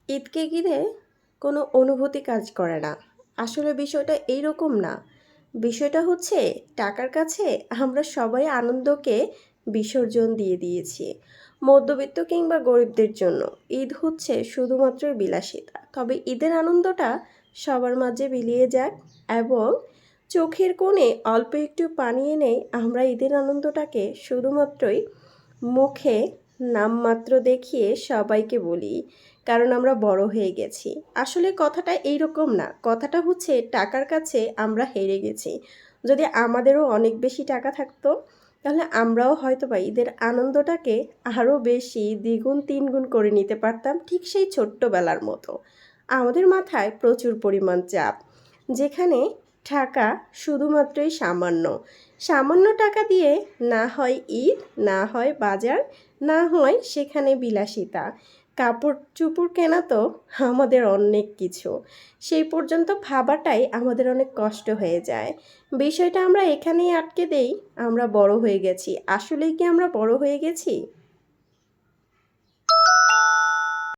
ঈদকে ঘিরে কোনো অনুভূতি কাজ করে না। আসলে বিষয়টা এইরকম না। বিষয়টা হচ্ছে টাকার কাছে আমরা সবাই আনন্দকে বিসর্জন দিয়ে দিয়েছি। মধ্যবিত্ত কিংবা গরিবদের জন্য ঈদ হচ্ছে শুধুমাত্র বিলাসিতা। তবে ঈদের আনন্দটা সবার মাঝে বিলিয়ে যাক এবং চোখের কোণে অল্প একটু পানি এনেই আমরা ঈদের আনন্দটাকে শুধুমাত্রই মুখে নামমাত্র দেখিয়ে সবাইকে বলি। কারণ আমরা বড় হয়ে গেছি। আসলে কথাটা এইরকম না। কথাটা হচ্ছে টাকার কাছে আমরা হেরে গেছি। যদি আমাদেরও অনেক বেশি টাকা থাকতো, তাহলে আমরাও হয়তোবা ঈদের আনন্দটাকে আরও বেশি দ্বিগুণ তিনগুণ করে নিতে পারতাম ঠিক সেই ছোট্টবেলার মতো। আমাদের মাথায় প্রচুর পরিমাণ চাপ। যেখানে টাকা শুধুমাত্রই সামান্য। সামান্য টাকা দিয়ে না হয় ঈদ, না হয় বাজার, না হয় সেখানে বিলাসিতা। কাপড়-চোপড় কেনা তো আমাদের অনেক কিছু। সেই পর্যন্ত ভাবাটাই আমাদের অনেক কষ্ট হয়ে যায়। বিষয়টা আমরা এখানেই আটকে দেই, আমরা বড় হয়ে গেছি। আসলেই কি আমরা বড় হয়ে গেছি?